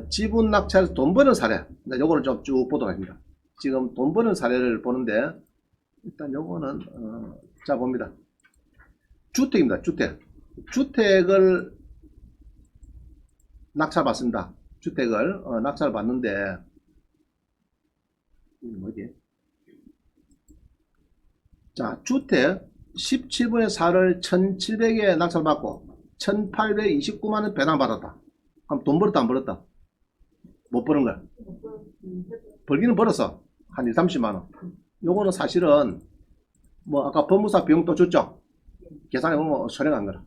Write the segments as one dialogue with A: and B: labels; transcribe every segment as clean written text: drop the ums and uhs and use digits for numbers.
A: 지분 낙찰에서 돈 버는 사례. 요거를 좀 쭉 보도록 합니다. 지금 돈 버는 사례를 보는데, 일단 요거는, 자, 봅니다. 주택입니다. 주택을 낙찰받습니다. 주택을, 낙찰받는데, 뭐지? 자, 주택 17분의 4를 1700에 낙찰받고, 1829만원 배당받았다. 그럼 돈 벌었다, 안 벌었다? 못 버는 거야. 벌기는 벌었어. 한 2, 30만원. 요거는 사실은, 뭐, 아까 법무사 비용도 줬죠? 계산해보면 선행한 거라.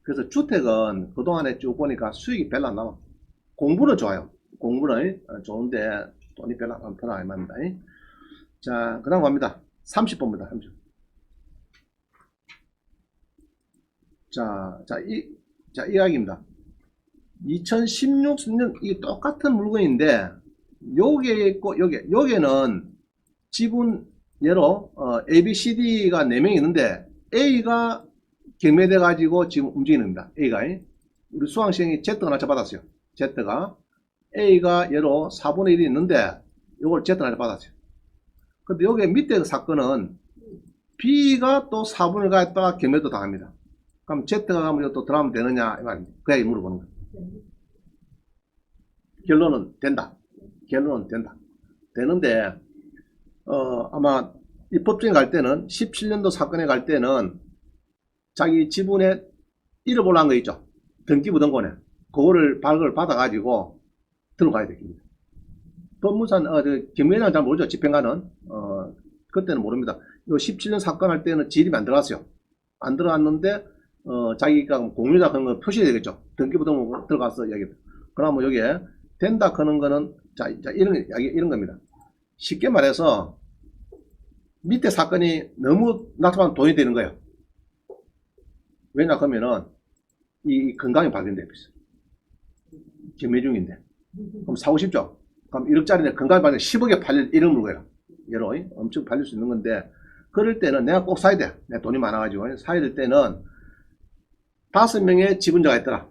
A: 그래서 주택은 그동안에 쭉 보니까 수익이 별로 안 나와. 공부는 좋아요. 공부는 좋은데 돈이 별로 안 납니다. 자, 그 다음 갑니다. 30번입니다. 30. 자, 이야기입니다. 2016년 이 똑같은 물건인데, 요게 있고, 요게는 지분, 예로, A, B, C, D가 4명이 있는데, A가 경매돼 가지고 지금 움직이는 겁니다. A가. 우리 수강생이 Z가 낙찰받았어요. Z가. A가 예로 4분의 1이 있는데, 요걸 Z가 낙찰받았어요. 근데 여기 밑에 사건은 B가 또 4분의 1을 갖다가 경매도 당합니다. 그럼 Z가 가면 또 들어가면 되느냐, 이 말입니다. 그 얘기 물어보는 거예요. 결론은 된다. 결론은 된다. 되는데, 아마 이 법정에 갈 때는 17년도 사건에 갈 때는 자기 지분에 잃어보려는 거 있죠. 등기부등본에. 그거를 발급을 받아가지고 들어가야 됩니다. 법무사는, 경매는 잘 모르죠. 집행관은. 그때는 모릅니다. 요 17년 사건 할 때는 지립이 안 들어갔어요. 안 들어갔는데, 자기가 공유자 그런 거 표시해야 되겠죠. 등기부등본 들어가서 이야기. 그러면 여기에 된다 그런 거는, 자, 이런 겁니다. 쉽게 말해서, 밑에 사건이 너무 낙찰받으면 돈이 되는 거예요. 왜냐, 그러면은, 이 건강이 발견돼요. 경매 중인데. 그럼 사고 싶죠? 그럼 1억짜리인데 건강이 발견 10억에 팔릴 이런 물건이에요. 여러, 엄청 팔릴 수 있는 건데, 그럴 때는 내가 꼭 사야 돼. 내 돈이 많아가지고. 사야 될 때는 5명의 지분자가 있더라.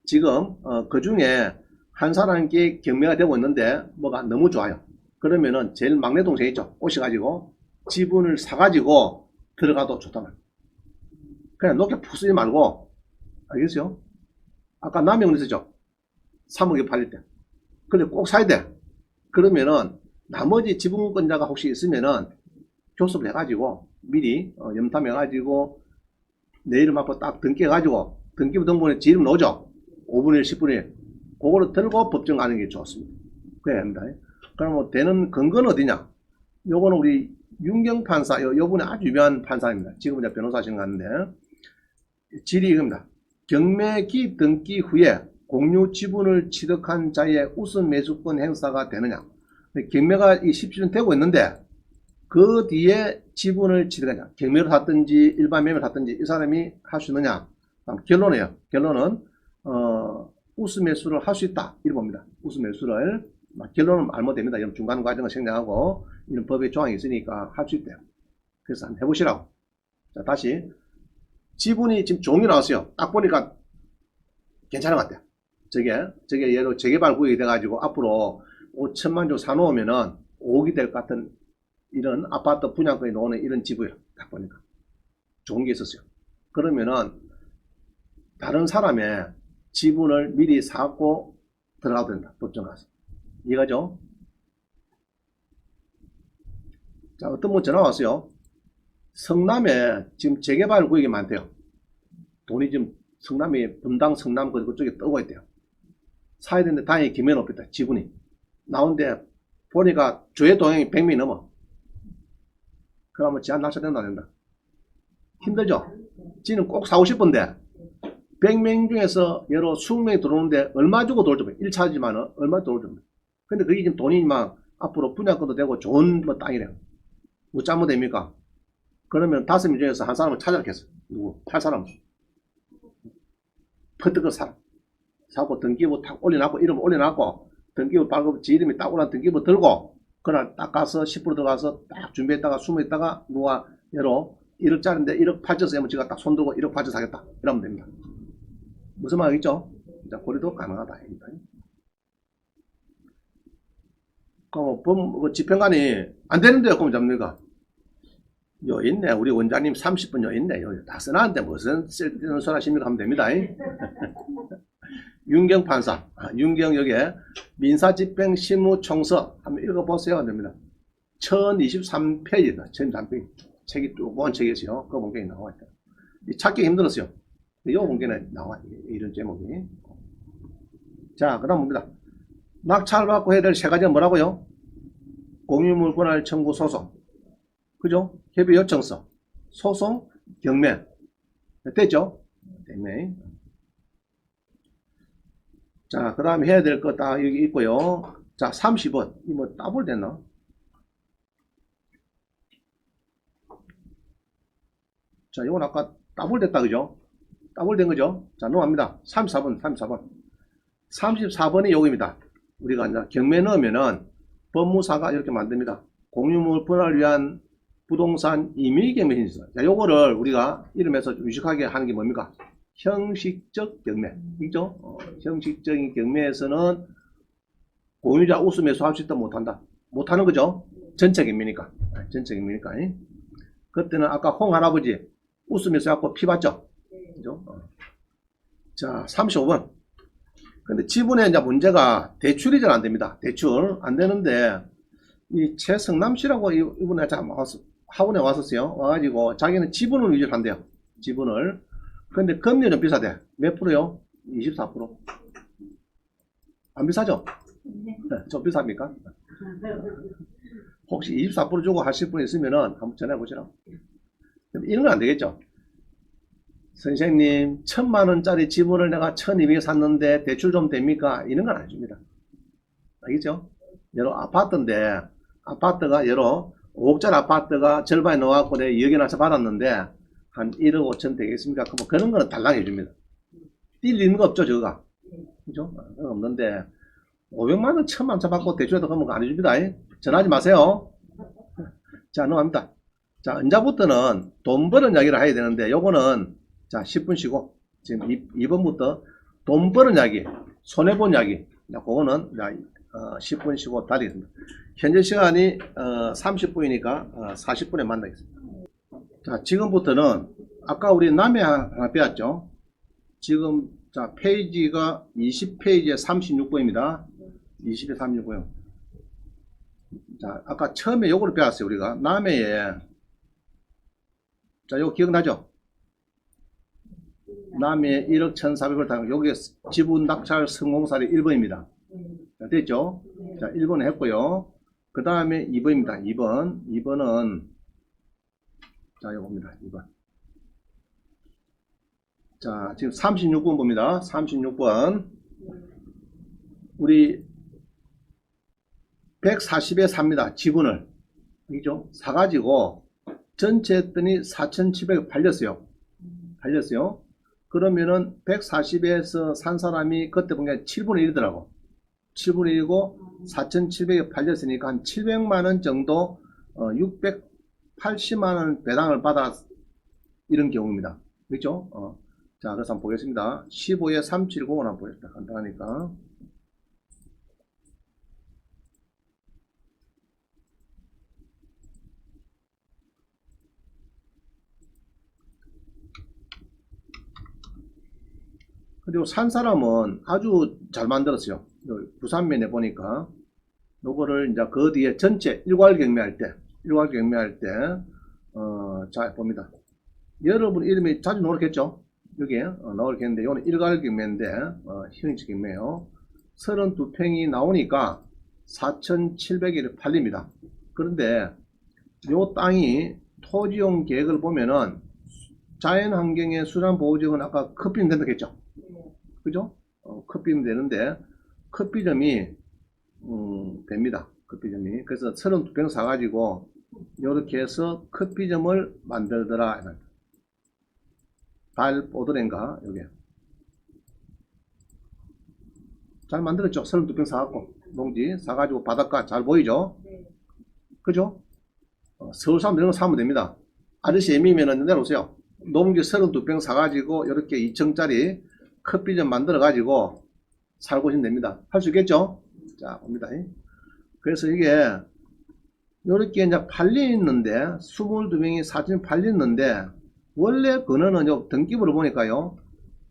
A: 지금, 그 중에 한 사람께 경매가 되고 있는데, 뭐가 너무 좋아요. 그러면은 제일 막내 동생 있죠? 오셔가지고, 지분을 사가지고 들어가도 좋다는. 그냥 높게 푹 쓰지 말고, 알겠어요? 아까 남영을 쓰죠? 3억에 팔릴 때. 근데 꼭 사야 돼. 그러면은 나머지 지분권자가 혹시 있으면은 교섭을 해가지고 미리 염탐해가지고 내 이름 앞으로 딱 등기해가지고 등기부등본에 지 이름 넣어줘. 5분의 1, 10분의 1. 그거를 들고 법정 가는 게 좋습니다. 그래야 합니다. 그럼 되는 근거는 어디냐? 요거는 우리 윤경 판사, 요분이 아주 유명한 판사입니다. 지금 이제 변호사 하시는 것 같은데, 질의 이겁니다. 경매기 등기 후에 공유 지분을 취득한 자의 우선 매수권 행사가 되느냐? 경매가 이 17년 되고 있는데, 그 뒤에 지분을 취득하냐? 경매로 샀든지 일반 매매로 샀든지 이 사람이 할 수 있느냐? 결론이에요. 결론은, 우선 매수를 할 수 있다. 이렇게 봅니다. 우선 매수를. 결론은 말 못됩니다. 이런 중간 과정을 생략하고 이런 법의 조항이 있으니까 할 수 있대요. 그래서 한번 해보시라고. 자, 다시 지분이 지금 종이 나왔어요. 딱 보니까 괜찮은 것 같아요. 저게 예로 재개발 구역이 돼가지고 앞으로 5천만 주 사놓으면은 5억이 될 것 같은 이런 아파트 분양권이 나오는 이런 집이에요. 딱 보니까 좋은 게 있었어요. 그러면은 다른 사람의 지분을 미리 사고 들어가도 된다. 법정 가서. 이해가죠? 자, 어떤 분 전화 왔어요. 성남에 지금 재개발 구역이 많대요. 돈이 지금 성남이 분당 성남 그쪽에 떠고 있대요. 사야 되는데 다행히 기면 없겠다. 지분이. 나오는데 보니까 조회 동향이 100명이 넘어. 그러면 제한 낙찰된다 안 된다. 힘들죠? 지는 꼭 사고 싶은데 100명 중에서 여러 20명이 들어오는데 얼마 주고 돌 좀 1차지만 얼마 돌 좀. 근데 그게 지금 돈이 막 앞으로 분양권도 되고 좋은 뭐 땅이래요. 뭐 잘못됩니까? 그러면 5명 중에서 한 사람을 찾아겠어. 누구? 8사람. 퍼뜩 그 사람. 사고 등기부 탁 올려놨고, 이름 올려놨고, 등기부 발급 지 이름이 딱 올라온 등기부 들고, 그날 딱 가서 10% 들어가서 딱 준비했다가 숨어있다가 누가 예로 1억짜리인데 1억 8천 하면 제가 딱 손들고 1억 8천 사겠다. 이러면 됩니다. 무슨 말이겠죠? 자, 고려도 가능하다. 그럼 집행관이 안 되는데요. 그럼 잡니까? 요 있네. 우리 원장님 30분 요 있네. 요 다 써놨는데 무슨 쓸데없는 소리 하십니까? 하면 됩니다. 윤경 판사. 윤경 여기에 민사집행실무청서 한번 읽어보세요. 됩니다. 1023페이지다. 1023페이지. 책이 두꺼운 책이었어요. 그 문경이 나와 있다. 찾기 힘들었어요. 이 문경에 나와. 이런 제목이. 자, 그 다음 봅니다. 낙찰 받고 해야 될 세 가지가 뭐라고요? 공유물 분할 청구 소송. 그죠? 협의 요청서. 소송, 경매. 됐죠? 경매. 자, 그 다음에 해야 될 거 딱 여기 있고요. 자, 30번. 이 뭐 따블 됐나? 자, 이건 아까 따블 됐다, 그죠? 따블 된 거죠? 자, 넘어갑니다. 34번, 34번. 34번이 요겁니다. 우리가 이제 경매 넣으면은 법무사가 이렇게 만듭니다. 공유물 분할을 위한 부동산 임의경매 신청. 자, 요거를 우리가 이름에서 유식하게 하는 게 뭡니까? 형식적 경매. 있죠? 형식적인 경매에서는 공유자 우수 매수할 수 있다 못한다. 못하는 거죠? 전체 경매니까. 전체 경매니까. 그때는 아까 홍 할아버지 우수 매수해갖고 피 봤죠? 그죠? 자, 35번. 근데 지분에 이제 문제가 대출이 잘 안 됩니다. 대출 안 되는데, 이 최성남 씨라고 이분에 학원에 왔었어요. 와가지고 자기는 지분을 유지를 한대요. 지분을. 근데 금리 좀 비싸대. 몇 프로요? 24%. 안 비싸죠? 네. 좀 비쌉니까? 혹시 24% 주고 하실 분 있으면은 한번 전화해 보시라. 이런 건 안 되겠죠? 선생님, 1000만원짜리 지분을 내가 1200에 샀는데 대출 좀 됩니까? 이런 건 안 줍니다. 알겠죠? 여러 아파트인데, 아파트가 여러 5억짜리 아파트가 절반에 넣어갖고 내가 2억에 나서 받았는데, 한 1억 5천 되겠습니까? 그런 거는 달랑해 줍니다. 뛸 있는 거 없죠, 저거가. 그죠? 없는데, 500만원, 1000만원 받고 대출해도 그런 거 안 해줍니다. 전화하지 마세요. 자, 넘어갑니다. 자, 언제부터는 돈 버는 이야기를 해야 되는데, 요거는, 자, 10분 쉬고, 지금 2번부터 돈 버는 이야기, 손해본 이야기, 그거는, 10분 쉬고 다리겠습니다. 현재 시간이, 30분이니까, 40분에 만나겠습니다. 자, 지금부터는, 아까 우리 남해 하나 배웠죠? 지금, 자, 페이지가 20페이지에 36번입니다. 20에 36번. 자, 아까 처음에 요거를 배웠어요, 우리가. 남해에, 자, 요거 기억나죠? 남해 1억 1,400을 타고, 여기에 지분 낙찰 성공사례 1번입니다. 자, 됐죠? 자, 1번을 했고요. 그 다음에 2번입니다. 2번은, 자, 요겁니다. 2번. 자, 지금 36번 봅니다. 36번. 우리 140에 삽니다. 지분을. 그죠? 사가지고, 전체 했더니 4,700에 팔렸어요. 그러면은 140에서 산 사람이 그때 보니까 7분의 1이더라고. 7분의 1이고 4,700에 팔렸으니까 한 700만원 정도 680만원 배당을 받아 이런 경우입니다. 그렇죠? 자, 그래서 한번 보겠습니다. 15에 370을 한번 보겠습니다. 간단하니까. 그리고 산 사람은 아주 잘 만들었어요. 부산면에 보니까 요거를 이제 그 뒤에 전체 일괄 경매할 때 자, 봅니다. 여러분 이름이 자주 나오겠죠? 여기에 나오겠는데 이거는 일괄 경매인데 형식 경매요. 32평이 나오니까 4,700에 팔립니다. 그런데 요 땅이 토지용 계획을 보면은 자연환경의 수산보호지역은 아까 커피는 된다겠죠? 그죠? 커피는 되는데 커피점이 됩니다. 커피점이. 그래서 32평 사가지고 이렇게 해서 커피점을 만들더라. 달 오드랜가 여기 잘 만들었죠. 32평 사갖고 농지 사가지고 바닷가 잘 보이죠? 그죠? 서울 사람들 이런 거 사면 됩니다. 아저씨 애미면은 내려오세요. 농지 32평 사가지고 이렇게 2층짜리 커피점 만들어 가지고 살고 오시면 됩니다. 할 수 있겠죠? 자, 봅니다. 그래서 이게 요렇게 이제 팔리는데 22명이 사진 팔렸는데 원래 그거는 요 등기부를 보니까요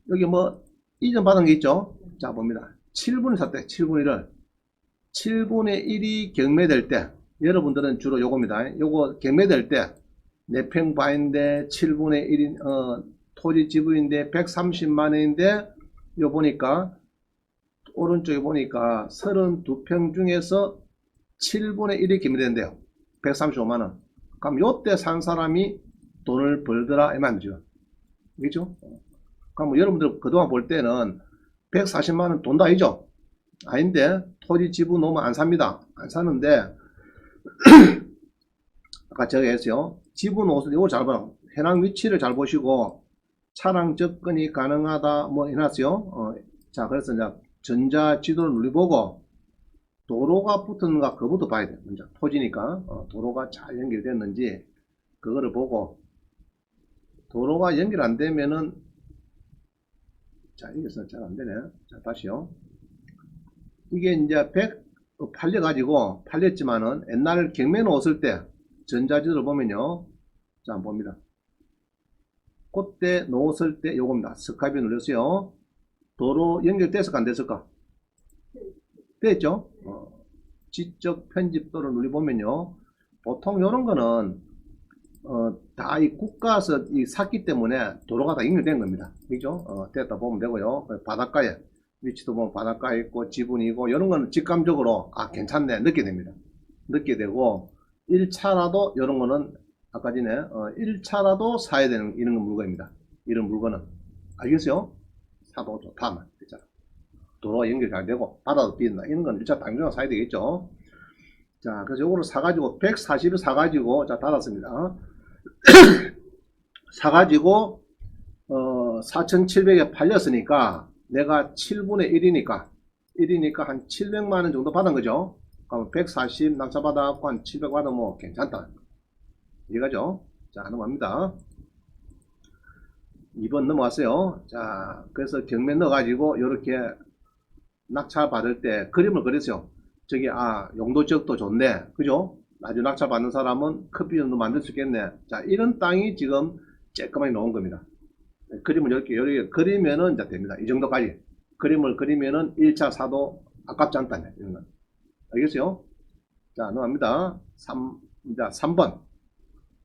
A: 여기 뭐 이전 받은 게 있죠. 자 봅니다. 7분을 샀대. 7분의 1을 7분의 1이 경매될 때 여러분들은 주로 요겁니다. 요거 경매될 때 4평 바인데 7분의 1인 토지 지분인데 130만원인데 요 보니까 오른쪽에 보니까 32평 중에서 7분의 1이 경매된대요. 135만원. 그럼 요때 산 사람이 돈을 벌더라 이 말이죠. 그죠? 그럼 여러분들 그동안 볼 때는 140만원 돈도 아니죠? 아닌데 토지 지분 놓으면 안 삽니다. 안 사는데 아까 제가 했어요. 지분 옷을 이거 잘 봐요. 해당 위치를 잘 보시고 차량 접근이 가능하다 뭐 해놨어요. 자 그래서 이제 전자 지도를 눌러보고 도로가 붙었는가 그것부터 봐야 돼요. 먼저 토지니까 도로가 잘 연결됐는지 그거를 보고 도로가 연결 안 되면은 자 이게서 잘 안 되네. 자 다시요. 이게 이제 100 팔려가지고 팔렸지만은 옛날 경매 놓았을 때 전자지도를 보면요. 자 한번 봅니다. 그때 놓았을 때 요겁니다. 스카이프 눌렸어요. 도로 연결됐을까 안 됐을까? 됐죠? 지적 편집도를 눌러보면요. 보통 요런 거는 다 이 국가에서 샀기 때문에 도로가 다 연결된 겁니다. 그죠? 됐다 보면 되고요. 바닷가에 위치도 보면 바닷가에 있고 지분이고 이런 거는 직감적으로 아 괜찮네 느끼게 됩니다. 느끼게 되고 1차라도 이런 거는 아까 전에 1차라도 사야 되는 이런 물건입니다. 이런 물건은 알겠어요? 사도 좋다만 됐잖아. 도로가 연결 잘 되고 바다도 빈다 이런 건 1차 당장으로 사야 되겠죠. 자 그래서 요거를 사가지고 140을 사가지고 자 닫았습니다. 사가지고 4,700에 팔렸으니까 내가 7분의 1이니까 한 700만원 정도 받은 거죠. 그럼 140 낙찰 받아갖고 한 700 받으면 뭐 괜찮다. 이해가죠? 자 넘어갑니다. 2번 넘어왔어요. 자 그래서 경매 넣어가지고 이렇게 낙찰 받을 때 그림을 그렸어요. 저기 용도 지역도 좋네. 그죠? 나중에 낙찰 받는 사람은 커피점도 만들 수 있겠네. 자 이런 땅이 지금 쬐끄맣게 나온 겁니다. 그림을 이렇게 그리면은 이제 됩니다. 이 정도까지 그림을 그리면은 1차 사도 아깝지 않다. 이런 건. 알겠어요? 자 넘어갑니다. 3번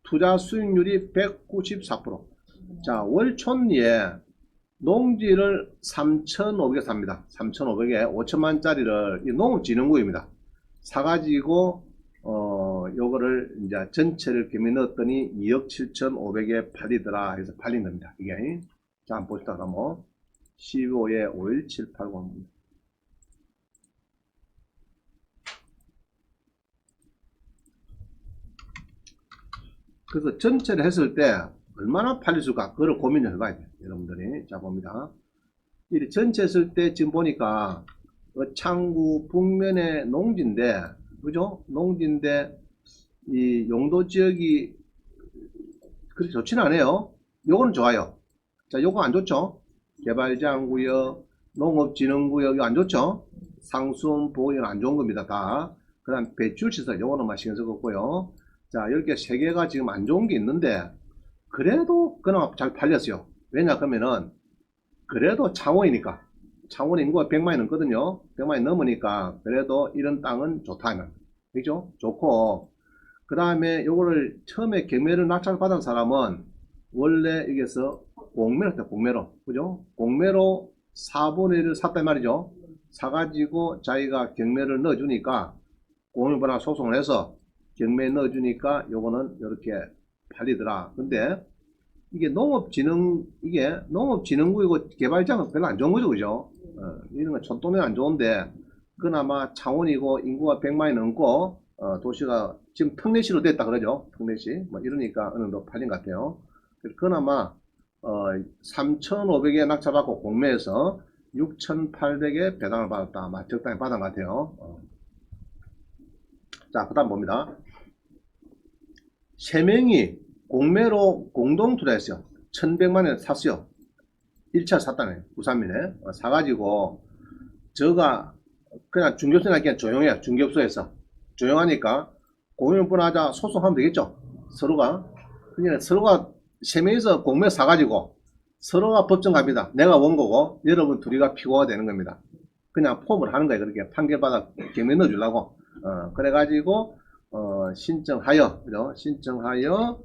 A: 투자 수익률이 194%. 자 월촌리에 농지를 3,500에 삽니다. 3,500에 5천만짜리를 이 농업진흥구입니다. 사가지고 요거를 이제 전체를 경매 넣었더니 2억 7,500에 팔리더라 해서 팔린 겁니다. 이게 자 한번 보시다 그러면 15에 51789입니다. 그래서 전체를 했을 때 얼마나 팔릴수가 그걸 고민을 해봐야 돼요. 여러분들이 자 봅니다. 이 전체 했을 때 지금 보니까 창구 북면의 농지인데 그죠? 농지인데 이 용도 지역이 그렇게 좋지는 않아요. 요거는 좋아요. 자 요거 안 좋죠? 개발장구역 농업진흥구역 이거 안 좋죠? 상수원보호구역은 안 좋은 겁니다. 다. 그 다음 배출시설 요거는 막 신경 쓰고요. 자 이렇게 세 개가 지금 안 좋은 게 있는데 그래도 그나마 잘 팔렸어요. 왜냐 그러면은 그래도 창원이니까 창원 인구가 100만이 넘거든요. 100만이 넘으니까 그래도 이런 땅은 좋다면 그죠? 좋고 그 다음에 요거를 처음에 경매를 낙찰 받은 사람은 원래 여기서 공매로 했다. 공매로 그죠? 공매로 4분의 1을 샀단 말이죠. 사가지고 자기가 경매를 넣어주니까 공유분할 소송을 해서 경매에 넣어주니까 요거는 이렇게 팔리더라. 근데 이게 농업진흥구이고 개발장은 별로 안 좋은 거죠. 그죠? 이런 건 촌동네 안 좋은데 그나마 창원이고 인구가 100만이 넘고 도시가 지금 특례시로 됐다 그러죠. 특례시 뭐 이러니까 어느 정도 팔린 것 같아요. 그나마 3,500에 낙찰받고 공매에서 6,800에 배당을 받았다. 아마 적당히 받은 것 같아요. 자, 그 다음 봅니다. 3명이 공매로 공동 투자했어요. 1,100만원에 샀어요. 1차 샀다네. 우산민에. 사가지고, 저가 그냥 중개업소나 그냥 조용해요. 중개업소에서. 조용하니까 공유분하자 소송하면 되겠죠. 서로가. 그냥 서로가 세 명이서 공매 사가지고 서로가 법정 갑니다. 내가 원고고 여러분 둘이가 피고가 되는 겁니다. 그냥 폼을 하는 거예요. 그렇게 판결받아 경매 넣어주려고. 그래가지고 신청하여, 그죠? 신청하여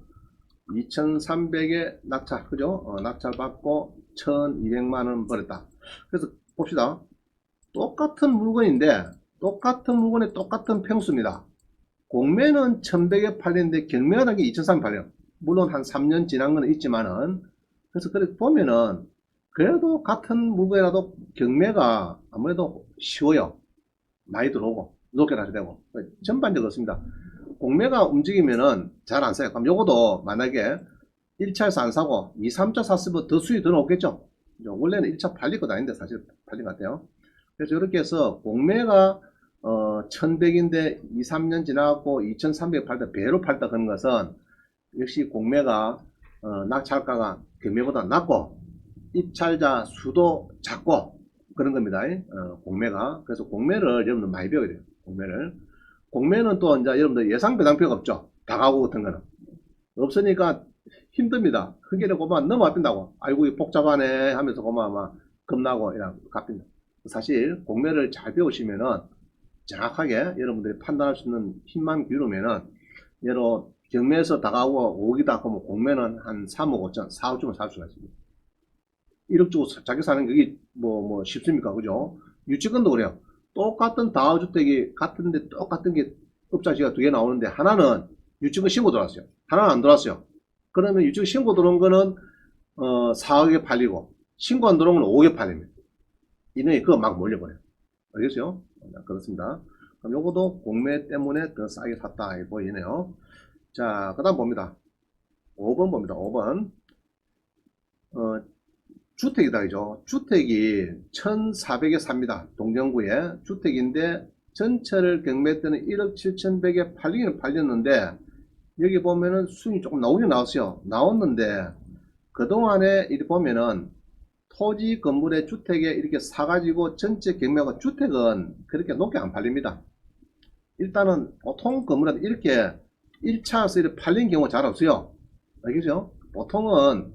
A: 2,300에 낙찰, 그죠? 낙찰 받고 1,200만원 벌었다. 그래서 봅시다. 똑같은 물건인데 똑같은 물건에 똑같은 평수입니다. 공매는 1,100에 팔리는데 경매가 게 2,300에 팔려요. 물론 한 3년 지난 건 있지만은. 그래서 그렇게 보면은 그래도 같은 물건이라도 경매가 아무래도 쉬워요. 많이 들어오고 높게 가야 되고 전반적으로 그렇습니다. 공매가 움직이면은 잘 안 사요. 그럼 요거도 만약에 1차에서 안 사고 2, 3차 샀으면 더 수익이 더 나오겠죠. 원래는 1차 팔릴 것 아닌데 사실 팔린 것 같아요. 그래서 이렇게 해서 공매가 1,100인데 2, 3년 지나고 2,300 팔다 배로 팔다 그런 것은 역시 공매가 낙찰가가 경매보다 낮고 입찰자 수도 작고 그런 겁니다. 공매가. 그래서 공매를 여러분들 많이 배워야 돼요. 공매는 또 이제 여러분들 예상 배당표가 없죠. 다가구 같은 거는 없으니까 힘듭니다. 그게 고만 너무 아낀다고. 아이고 이 복잡하네 하면서 고만 막 겁나고 이런 갚입니다. 사실 공매를 잘 배우시면은 정확하게 여러분들이 판단할 수 있는 힘만 기울이면은 예로 경매에서 다가오고 5억이다 하면 공매는 한 3억 5천, 4억 주면 살 수가 있습니다. 1억 주고 자기 사는 게 뭐 쉽습니까? 그죠? 유치권도 그래요. 똑같은 다주택이 같은데 똑같은 게 업자지가 두 개 나오는데 하나는 유치권 신고 들어왔어요. 하나는 안 들어왔어요. 그러면 유치권 신고 들어온 거는 4억에 팔리고 신고 안 들어온 건 5억에 팔립니다. 이놈이 그거 막 몰려버려요. 알겠어요? 그렇습니다. 그럼 요것도 공매 때문에 더 싸게 샀다 보이네요. 자, 그 다음 봅니다. 5번 봅니다. 5번. 주택이다, 그죠? 주택이 1,400에 삽니다. 동정구에. 주택인데, 전체를 경매 때는 1억 7,100에 팔리기는 팔렸는데, 여기 보면은 수익이 조금 나오긴 나왔어요. 나왔는데, 그동안에 이렇게 보면은, 토지 건물의 주택에 이렇게 사가지고 전체 경매가 주택은 그렇게 높게 안 팔립니다. 일단은 보통 건물은 이렇게 1차에서 이렇게 팔린 경우가 잘 없어요. 알겠죠? 보통은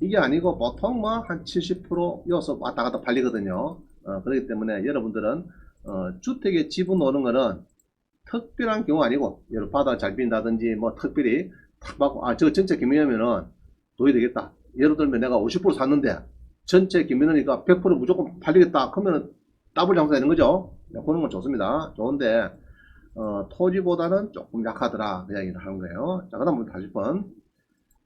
A: 이게 아니고 보통 뭐 한 70% 이어서 왔다 갔다 팔리거든요. 그렇기 때문에 여러분들은 주택에 지분 오는 거는 특별한 경우 아니고 예를 바다 잘 빈다든지 뭐 특별히 탁 받고 저 전체 경매하면은 도움이 되겠다. 예를 들면 내가 50% 샀는데 전체 경매니까 100% 무조건 팔리겠다. 그러면 더블 장사 되는 거죠. 그런 건 좋습니다. 좋은데 토지보다는 조금 약하더라 그 이야기를 하는 거예요. 자, 그 다음 40번.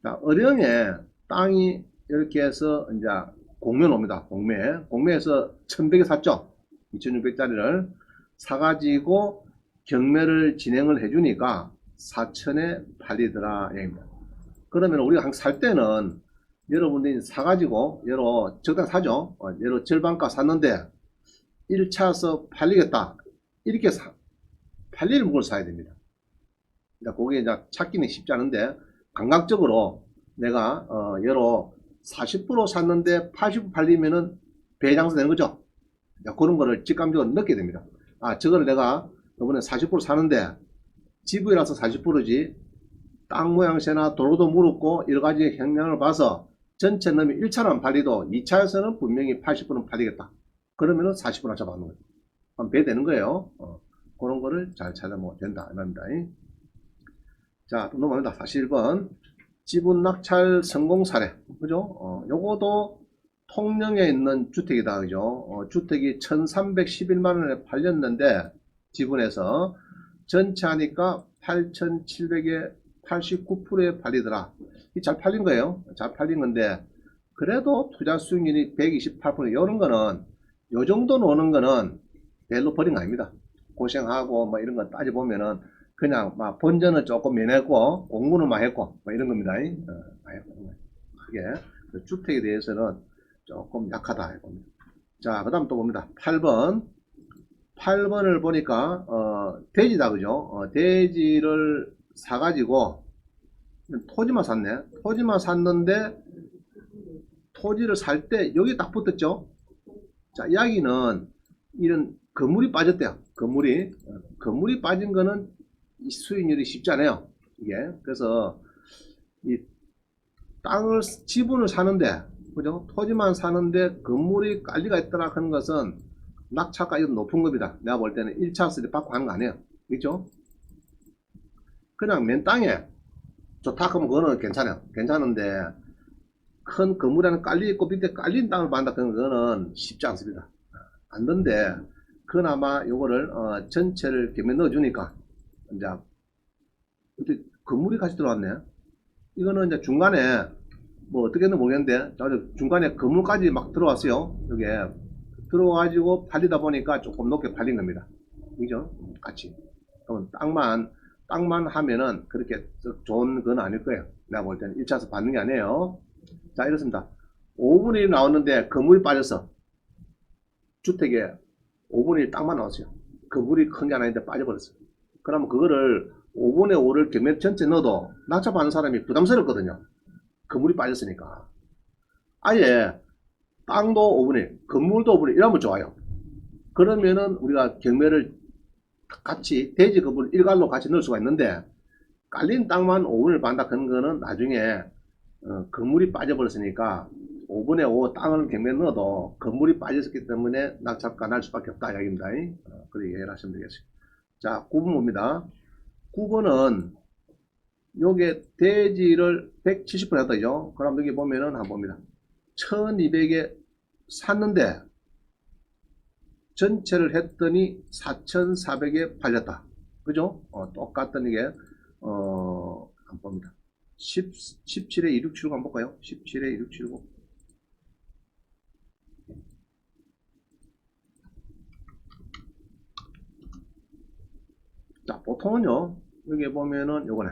A: 자, 어령에 땅이 이렇게 해서 이제 공매 옵니다. 공매에서 1,100에 샀죠. 2,600짜리를 사가지고 경매를 진행을 해주니까 4,000에 팔리더라 얘기입니다. 그러면 우리가 항상 살 때는 여러분들이 사가지고 예로 적당 사죠. 예로 절반가 샀는데 1차에서 팔리겠다 이렇게 팔릴 물건을 사야 됩니다. 그게 이제 찾기는 쉽지 않은데 감각적으로 내가 예로 40% 샀는데 80% 팔리면은 배장사 되는 거죠. 그런 거를 직감적으로 느끼게 됩니다. 저거를 내가 이번에 40% 사는데 지부이라서 40%지 땅 모양새나 도로도 물었고 여러가지 형량을 봐서 전체 놈이 1차는 안 팔리도 2차에서는 분명히 80%는 팔리겠다. 그러면은 40% 잡아놓는 거죠. 그럼 배 되는 거예요. 그런 거를 잘 찾아보면 된다. 이 말입니다. 자, 또 넘어갑니다. 41번. 지분 낙찰 성공 사례. 그죠? 요거도 통영에 있는 주택이다. 그죠? 주택이 1,311만원에 팔렸는데, 지분에서 전체 하니까 8,700에 89%에 팔리더라. 잘 팔린 거예요. 잘 팔린 건데, 그래도 투자 수익률이 128%. 이런 거는, 요 정도 노는 거는 별로 버린 거 아닙니다. 고생하고 뭐 이런 거 따져보면은 그냥 막 본전은 조금 면했고 공부는 많이 했고 뭐 이런 겁니다. 크게 주택에 대해서는 조금 약하다 이겁니다. 자, 그 다음 또 봅니다. 8번을 보니까 돼지다 그죠? 돼지를 사가지고 토지만 샀네. 토지만 샀는데 토지를 살 때 여기 딱 붙었죠. 자, 이야기는 이런 건물이 빠졌대요. 건물이 빠진 거는 이 수익률이 쉽지 않아요. 이게. 그래서 이 땅을, 지분을 사는데, 그죠? 토지만 사는데 건물이 깔리가 있더라 하는 것은 낙차가 이건 높은 겁니다. 내가 볼 때는 1차 쓰리 받고 하는 거 아니에요. 그죠? 그냥 맨 땅에 좋다 하면 그거는 괜찮아요. 괜찮은데, 큰 건물이 하나 깔려 있고 밑에 깔린 땅을 받는다 그런 거는 쉽지 않습니다. 안 된데, 그나마 요거를, 전체를 겸해 넣어주니까, 이제, 근데 건물이 같이 들어왔네. 이거는 이제 중간에, 뭐 어떻게 했는지 모르겠는데, 중간에 건물까지 막 들어왔어요. 여기에. 들어와가지고 팔리다 보니까 조금 높게 팔린 겁니다. 그죠? 같이. 그럼 땅만 하면은 그렇게 좋은 건 아닐 거예요. 내가 볼 때는 1차에서 받는 게 아니에요. 자, 이렇습니다. 5분의 1 나왔는데 건물이 빠져서 주택에 5분의 1 땅만 나왔어요. 건물이 큰 게 아닌데 빠져버렸어요. 그러면 그거를 5분의 5를 경매 전체 넣어도 낙찰받는 사람이 부담스럽거든요. 건물이 빠졌으니까. 아예 땅도 5분의 1, 건물도 5분의 1 이러면 좋아요. 그러면은 우리가 경매를 같이 대지 건물 일괄로 같이 넣을 수가 있는데 깔린 땅만 5분의 1 받는다 그런 거는 나중에 건물이 빠져버렸으니까 5분의 5 땅을 경매에 넣어도 건물이 빠졌기 때문에 낙찰가 날 수밖에 없다 이야기입니다. 그렇게 이해를 하시면 되겠습니다. 자, 9번 봅니다. 9번은 요게 대지를 170분 했다죠. 그럼 여기 보면은 한번 봅니다. 1200에 샀는데 전체를 했더니 4400에 팔렸다. 그죠? 똑같은 이게 한번 봅니다. 17에 2679 한번 볼까요? 17에 2679. 자, 보통은요, 여기 보면은 요거네.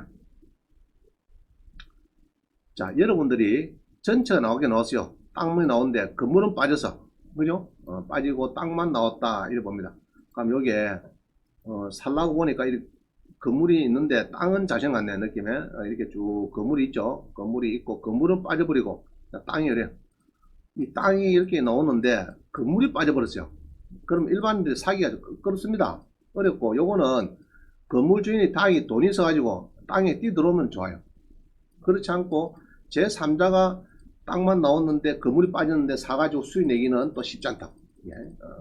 A: 자, 여러분들이 전체가 나오게 나왔어요. 땅만 나오는데 건물은 빠져서, 그죠? 빠지고 땅만 나왔다. 이래 봅니다. 그럼 여기에, 살라고 보니까 이 건물이 있는데 땅은 자신 같네, 느낌에. 이렇게 쭉 건물이 있죠. 건물이 있고, 건물은 빠져버리고, 땅이 이래요. 이 땅이 이렇게 나오는데 건물이 빠져버렸어요. 그럼 일반인들이 사기가 어렵습니다. 어렵고, 요거는 건물 주인이 땅이 돈이 있어가지고 땅에 뛰들어오면 좋아요. 그렇지 않고 제3자가 땅만 나왔는데 건물이 빠졌는데 사가지고 수익 내기는 또 쉽지 않다. 예.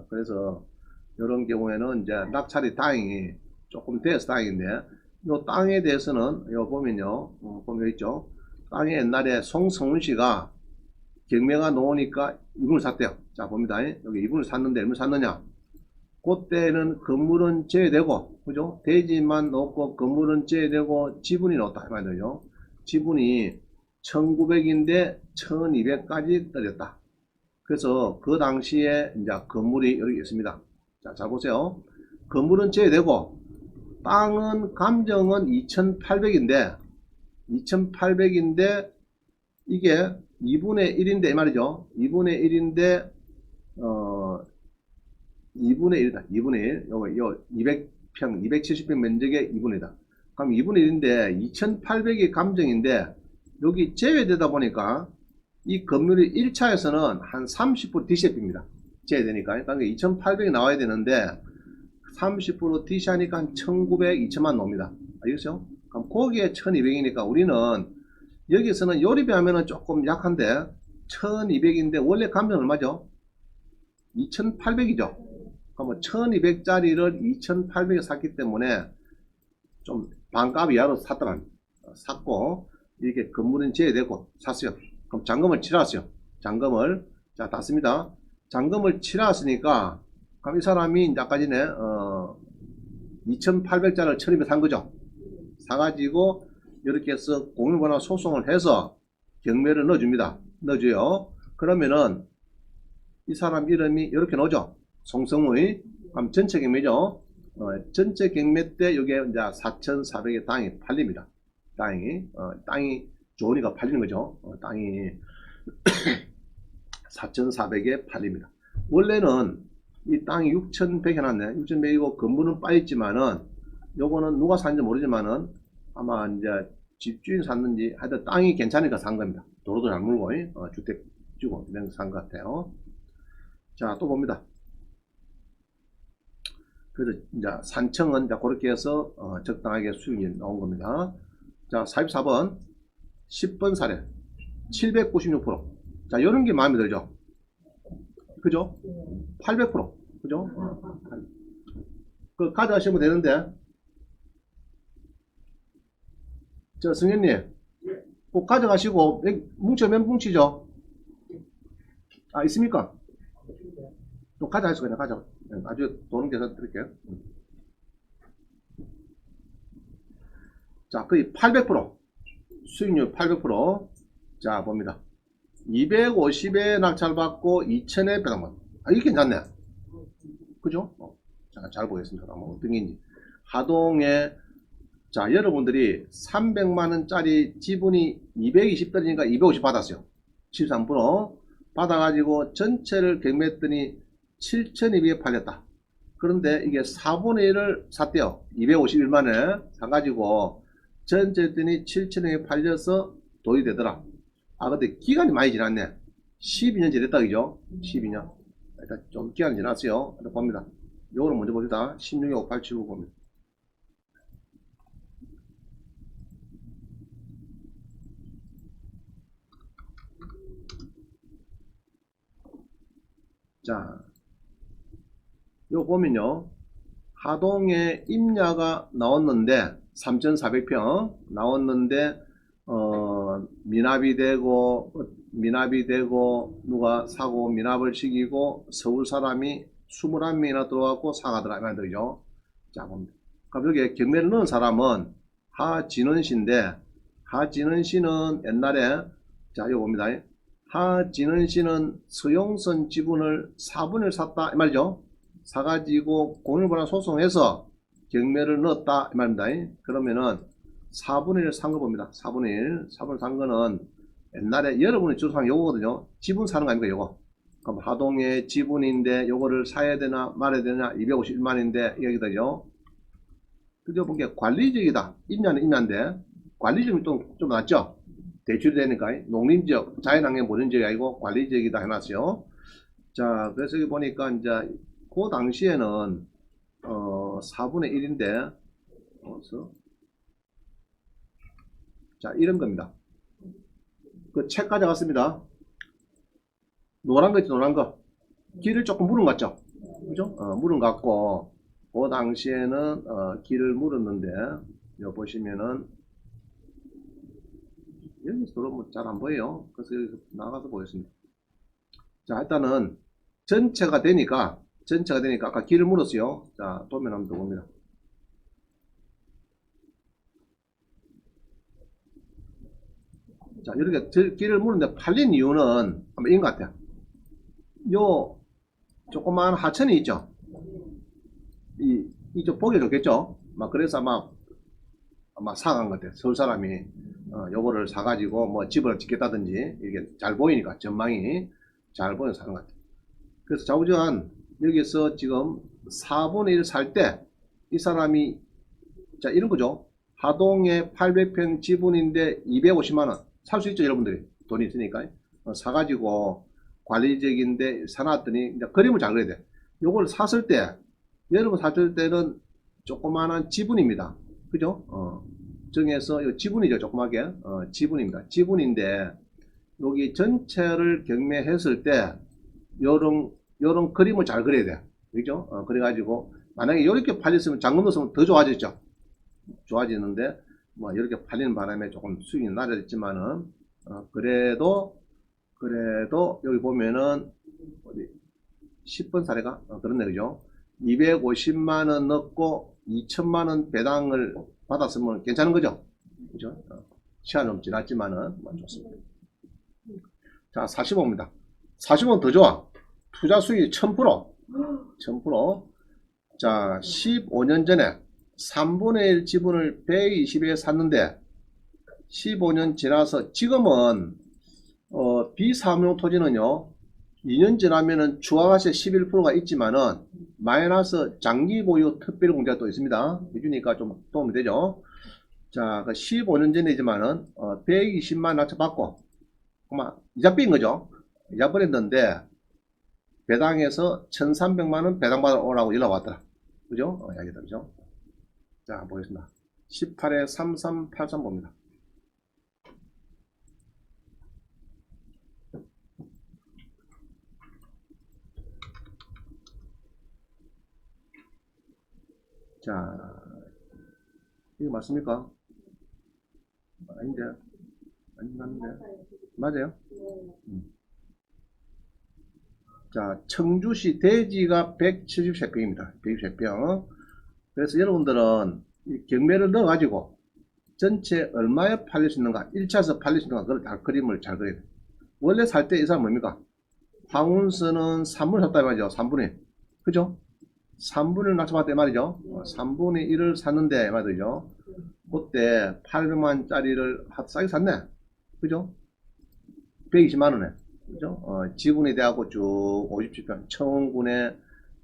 A: 그래서 이런 경우에는 이제 낙찰이 다행히 조금 돼서 다행인데 요 땅에 대해서는 요 보면요, 보면 있죠. 땅에 옛날에 송성훈 씨가 경매가 나오니까 이분을 샀대요. 자, 봅니다. 여기 이분을 샀는데 얼마 샀느냐? 그때는 건물은 제외되고, 그죠? 대지만 넣고 건물은 제외되고 지분이 넣었다. 이 말이죠. 지분이 1900인데 1200까지 떨어졌다. 그래서 그 당시에 이제 건물이 여기 있습니다. 자, 잘 보세요. 건물은 제외되고, 땅은 감정은 2800인데, 2800인데, 이게 2분의 1인데, 이 말이죠. 2분의 1인데, 2분의 1이다. 2분의 1. 요 200평, 270평 면적의 2분의 1이다. 그럼 2분의 1인데 2800이 감정인데 여기 제외되다 보니까 이 건물이 1차에서는 한 30% DCF입니다. 제외되니까. 그러니까 2800이 나와야 되는데 30% DC하니까 한 1900, 2000만 나옵니다. 알겠죠? 그럼 거기에 1200이니까 우리는 여기서는 요리비 하면은 조금 약한데 1200인데 원래 감정 얼마죠? 2800이죠. 그러면 1200짜리를 2800에 샀기 때문에 좀 반값 이하로 샀더만 샀고 이렇게 건물은 제외되고 샀어요. 그럼 잔금을 치렀어요. 잔금을 자 땄습니다. 잔금을 치렀으니까 그럼 이 사람이 이제 아까 전에 2800짜리를 1200 산 거죠. 사가지고 이렇게 해서 공유권화 소송을 해서 경매를 넣어줍니다. 넣어줘요. 그러면은 이 사람 이름이 이렇게 나오죠. 송성의. 그럼 전체 경매죠. 전체 경매 때 이게 이제 4,400의 땅이 팔립니다. 땅이 좋으니까 팔리는 거죠. 땅이 4,400에 팔립니다. 원래는 이 땅이 6,100 해놨네. 6,100이고 건물은 빠졌지만은 요거는 누가 샀는지 모르지만은 아마 이제 집주인 샀는지 하여튼 땅이 괜찮으니까 산 겁니다. 도로도 잘 물고 주택 주고 이런 거 산 것 같아요. 자, 또 봅니다. 그래서 이제 산청은 자, 그렇게 해서 적당하게 수익이 나온 겁니다. 자, 44번 10번 사례 796%. 자, 이런 게 마음에 들죠. 그죠? 800%. 그죠? 그 가져가시면 되는데, 저 승현님, 꼭 가져가시고 뭉쳐 몇 뭉치죠? 아, 있습니까? 또 가져가시고 그냥 가져가. 아주 도는 계산 드릴게요. 자, 거의 800%. 수익률 800%. 자, 봅니다. 250에 낙찰받고 2000에 배당받고. 아, 이게 괜찮네. 그죠? 자, 잘 보겠습니다. 뭐 어떤 게인지. 하동에, 자, 여러분들이 300만원짜리 지분이 220달러니까 250 받았어요. 13% 받아가지고 전체를 경매했더니 7200에 팔렸다. 그런데 이게 4분의 1을 샀대요. 251만원에 사가지고 전체 했더니 7000에 팔려서 돈이 되더라. 아, 근데 기간이 많이 지났네. 12년 지났다, 그죠? 12년. 일단 좀 기간이 지났어요. 일단 봅니다. 요거는 먼저 봅니다. 165879 봅니다. 자, 요 보면요. 하동에 임야가 나왔는데 3400평 나왔는데 미납이 되고 누가 사고 미납을 시키고 서울 사람이 21명이나 들어왔고 사가더라 이 말들이죠. 자, 봅니다. 그럼 여기에 경매를 넣은 사람은 하진원 씨인데, 하진원 씨는 옛날에, 자, 이거 봅니다. 하진원 씨는 서용선 지분을 4분의 1 샀다 이 말이죠. 사가지고 공유분할 소송해서 경매를 넣었다 이 말입니다. 그러면은 4분의 1 산 거 봅니다. 4분의 1. 4분의 1 산 거는 옛날에 여러분이 주소한 요거거든요. 지분 사는 거 아닙니까, 요거. 그럼 하동의 지분인데 요거를 사야 되나 말아야 되나 251만인데 여기다죠. 그저 보기에 관리적이다. 임야는 임야인데 관리적이 좀 낫죠. 대출이 되니까 농림지역, 자연환경 보존지역이 아니고 관리지역이다 해놨어요. 자, 그래서 여기 보니까 이제 그 당시에는 4분의 1인데 자, 이런 겁니다. 그 책 가져갔습니다. 노란 거 있죠, 노란 거. 길을 조금 물은 것 같죠? 그죠? 물은 것 같고, 그 당시에는, 길을 물었는데, 여기 보시면은, 여기서 뭐 잘 안 보여요. 그래서 여기서 나가서 보겠습니다. 자, 일단은, 전체가 되니까, 아까 길을 물었어요. 자, 도면 한번 더 봅니다. 자, 이렇게 길을 물었는데 팔린 이유는 아마 이런 것 같아요. 요 조그만 하천이 있죠. 이쪽 보기 좋겠죠. 막 그래서 아마 사간 것 같아요. 서울 사람이 요거를 사가지고 뭐 집을 짓겠다든지 이게 잘 보이니까 전망이 잘 보여서 사는 것 같아요. 그래서 좌우지간 여기서 지금 4분의 1 살 때 이 사람이 자 이런 거죠. 하동에 800평 지분인데 250만원 살 수 있죠. 여러분들이 돈이 있으니까 사가지고 관리적인데 사놨더니 이제 그림을 잘 그려야 돼. 요걸 샀을 때 여러분 샀을 때는 조그마한 지분입니다. 그죠? 정해서 이 지분이죠. 조그맣게 지분입니다. 지분인데 여기 전체를 경매했을 때 요런 그림을 잘 그려야 돼. 그죠? 그래가지고 만약에 이렇게 팔렸으면 잔금 넣었으면 더 좋아졌죠. 좋아지는데 뭐 이렇게 팔리는 바람에 조금 수익이 낮아졌지만은 그래도 여기 보면은 어디 10번 사례가 그렇네 그죠? 250만원 넣고 2천만원 배당을 받았으면 괜찮은 거죠? 그죠? 시간 좀 지났지만은 좋습니다. 자, 45입니다. 45는 더 좋아. 투자 수익이 1000%. 1000%. 자, 15년 전에 3분의 1 지분을 120에 샀는데 15년 지나서 지금은 비사무용 토지는요 2년 지나면은 추가가세 11%가 있지만은 마이너스 장기 보유 특별 공제가 또 있습니다. 해주니까 좀 도움이 되죠. 자, 그 15년 전이지만은 120만 낙찰 받고 아마 이자 뺀 거죠. 이자 버렸는데 배당에서 1300만원 배당 받아 오라고 연락 왔더라. 그죠? 이야기다. 그죠? 자, 보겠습니다. 18에 3383 봅니다. 자, 이거 맞습니까? 아닌데. 아닌 것 같은데. 맞아요? 자, 청주시 대지가 173평입니다. 173평. 그래서 여러분들은 이 경매를 넣어가지고 전체 얼마에 팔릴 수 있는가, 1차에서 팔릴 수 있는가, 그걸 다 그림을 잘 그려야 돼요. 원래 살 때 이 사람 뭡니까? 황운서는 3분을 샀다 말이죠. 3분의 1. 그죠? 3분을 낙찰받았다 말이죠. 3분의 1을 샀는데 말이죠. 그때 800만짜리를 싸게 샀네. 그죠? 120만원에. 그죠? 지분이 돼갖고 쭉 57평. 청운군에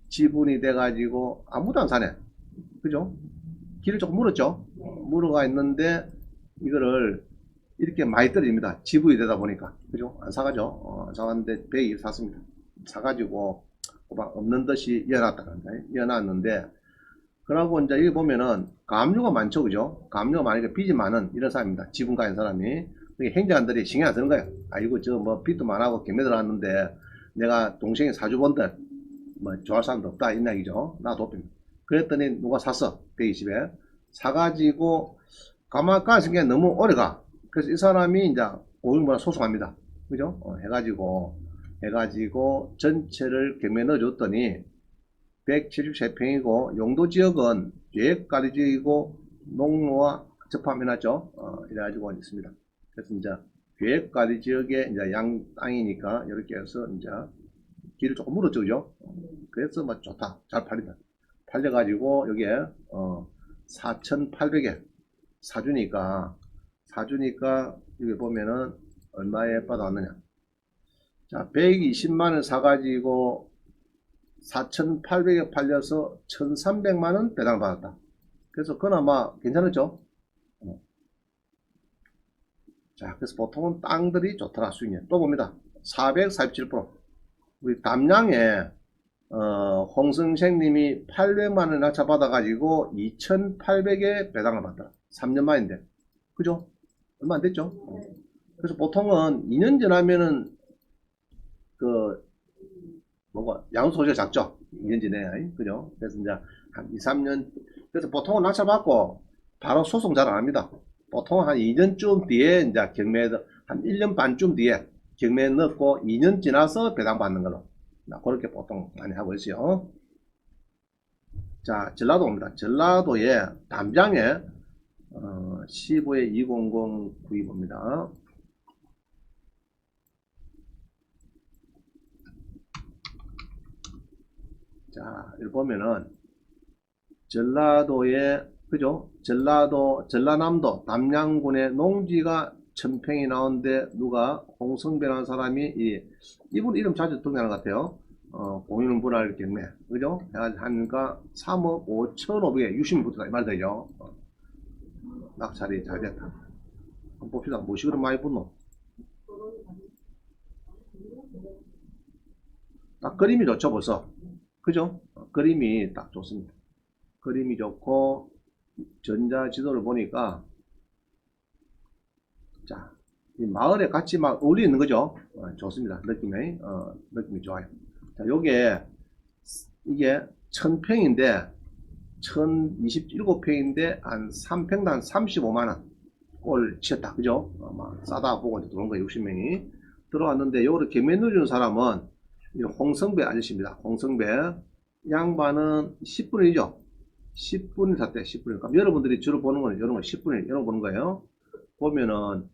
A: 지분이 돼가지고 아무도 안 사네. 그죠? 길을 조금 물었죠. 물어가 있는데 이거를 이렇게 많이 떨어집니다. 지분이 되다 보니까. 그죠? 안 사가죠. 안 사갔는데 100이 샀습니다. 사가지고 없는 듯이 이어놨다. 이어놨는데 그러고 이제 여기 보면은 가압류가 많죠. 그죠? 가압류가 많으니까 빚이 많은 이런 사람입니다. 지분 가진 사람이. 행정관들이 신경 안 쓰는 거예요. 아이고 저 뭐 빚도 많아고 경매 들어왔는데 내가 동생이 사주본들 뭐 좋아할 사람도 없다 이 이야기죠. 나 돕습니다. 그랬더니 누가 샀어. 120에 사가지고 가만가서 그냥 너무 오래가. 그래서 이 사람이 이제 고용보다 소송합니다. 그죠? 해가지고 전체를 경매에 넣어줬더니 173평이고 용도지역은 계획관리지역이고 농로와 접합해놨죠. 이래가지고 있습니다. 그래서 이제 계획관리지역에 이제 양 땅이니까 이렇게 해서 이제 길을 조금 물었죠. 그죠? 그래서 뭐 좋다. 잘 팔린다. 팔려가지고 여기에 4,800에 사주니까 여기 보면은 얼마에 받아왔느냐. 자, 120만원 사가지고 4,800에 팔려서 1,300만원 배당을 받았다. 그래서 그나마 괜찮았죠? 자, 그래서 보통은 땅들이 좋더라, 수익이. 또 봅니다. 447%. 우리 담양에, 홍승생님이 800만원 낙찰받아가지고 2,800에 배당을 받더라. 3년 만인데. 그죠? 얼마 안 됐죠? 그래서 보통은 2년 지나면은, 양소지가 작죠? 2년 지내야. 그죠? 그래서 이제 한 2, 3년. 그래서 보통은 낙찰받고 바로 소송 잘 안 합니다. 보통 한 2년쯤 뒤에 이제 경매에 한 1년 반쯤 뒤에 경매에 넣고 2년 지나서 배당받는 걸로 그렇게 보통 많이 하고 있어요. 자, 전라도입니다. 전라도에 담장에 15에 200 구입입니다. 자, 여기 보면은 전라도에 그죠? 전라남도 담양군의 농지가 1000평이 나오는데 누가 홍성배라는 사람이 이분 이름 자주 등장하는 것 같아요. 공유는 분할 경매 그죠? 하니까 3억 5,500에 60부터가 말 되죠. 낙찰이 잘 됐다. 한번 봅시다. 무엇이 그럼 많이 붙노? 딱 그림이 좋죠 벌써. 그죠? 그림이 딱 좋습니다. 그림이 좋고 전자지도를 보니까 자, 이 마을에 같이 막 어울려 있는 거죠. 좋습니다. 느낌이 좋아요. 자, 이게 1000평인데 1027평인데 한 3평당 35만원 꼴 치었다. 그죠? 막 싸다 보고 이제 들어온 거예요. 60명이 들어왔는데 요거를 경매 누리는 사람은 홍성배 아저씨입니다. 홍성배 양반은 10분의 1이죠. 10분을 샀대. 10분을. 그럼 여러분들이 주로 보는 거는 이런 거 10분의 1 이런 거 보는 거예요. 보면은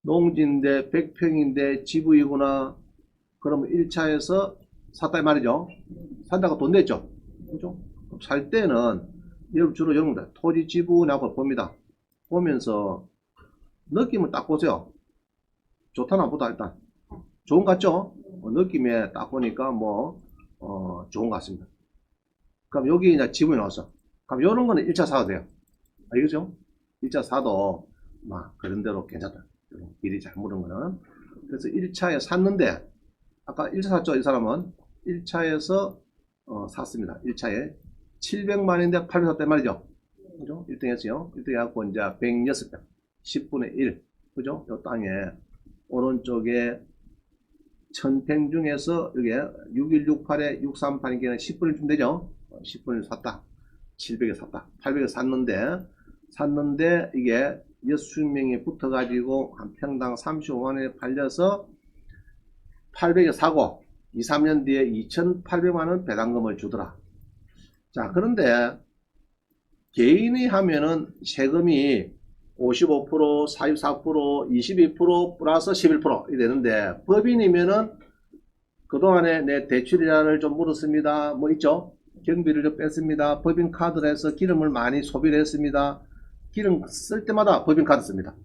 A: 농지인데 100평인데 지부이구나. 그러면 1차에서 샀다 이 말이죠. 산다고 돈 냈죠. 그죠? 살 때는 주로 이런 겁니다. 토지 지분하고 봅니다. 보면서 느낌을 딱 보세요. 좋다 나보다 일단 좋은 것 같죠? 느낌에 딱 보니까 좋은 것 같습니다. 그럼 여기 이제 지분이 나왔어. 그럼 이런 거는 1차 사도 돼요. 알겠죠? 1차 사도 막 그런 대로 괜찮다. 미리 잘 물은 거는. 그래서 1차에 샀는데 아까 1차 샀죠? 이 사람은 1차에서 샀습니다. 1차에 700만 원인데 800샀단 말이죠. 그죠? 1등 했어요. 1등 해갖고 이제 106배. 10분의 1. 그죠? 요 땅에 오른쪽에 1000평 중에서 이게 6168에 638인게는 10분의 1 주면 되죠. 10분의 1 샀다. 700에 샀다. 800에 샀는데 이게 60명이 붙어가지고 한 평당 35만 원에 팔려서 800에 사고 2, 3년 뒤에 2,800만 원 배당금을 주더라. 자, 그런데 개인이 하면은 세금이 55%, 44%, 22% 플러스 11% 되는데 법인이면은 그동안에 내 대출이자를 좀 물었습니다. 뭐 있죠? 경비를 좀 뺐습니다. 법인카드를 해서 기름을 많이 소비를 했습니다. 기름 쓸 때마다 법인카드 씁니다.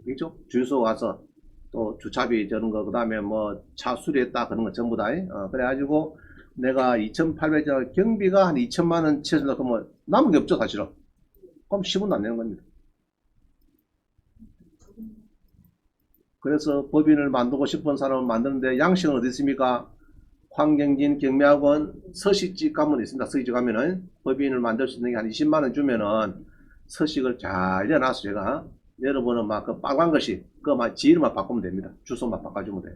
A: 그렇죠? 주유소 가서 또 주차비 저런 거, 그 다음에 뭐 차 수리했다 그런 거 전부 다. 그래가지고 내가 2,800원 경비가 한 2천만 원 채준다 그러면 남은 게 없죠, 사실은. 그럼 10원도 안 내는 겁니다. 그래서 법인을 만들고 싶은 사람을 만드는데 양식은 어디 있습니까? 황경진 경매학원 서식지 가면 있습니다. 서식지 가면은 법인을 만들 수 있는 게 한 20만 원 주면은 서식을 잘 해놔서 제가 여러분은 막 그 빨간 것이 그만 지 이름만 바꾸면 됩니다. 주소만 바꿔주면 돼요.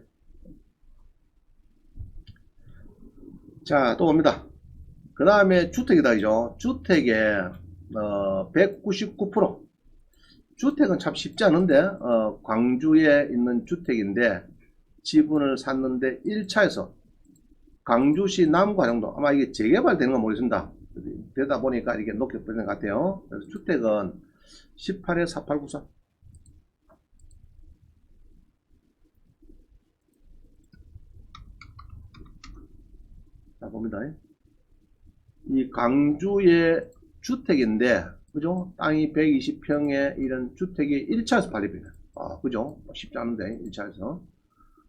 A: 자, 또 옵니다. 그 다음에 주택이다, 이죠. 주택에 199%. 주택은 참 쉽지 않은데 광주에 있는 주택인데 지분을 샀는데 1차에서 광주시 남구 정도 아마 이게 재개발되는 건 모르겠습니다. 되다 보니까 이게 높게 보이는 것 같아요. 그래서 주택은 18에 4894. 자, 봅니다. 이 광주의 주택인데, 그죠? 땅이 120평에 이런 주택이 1차에서 팔립니다. 그죠? 쉽지 않은데, 1차에서.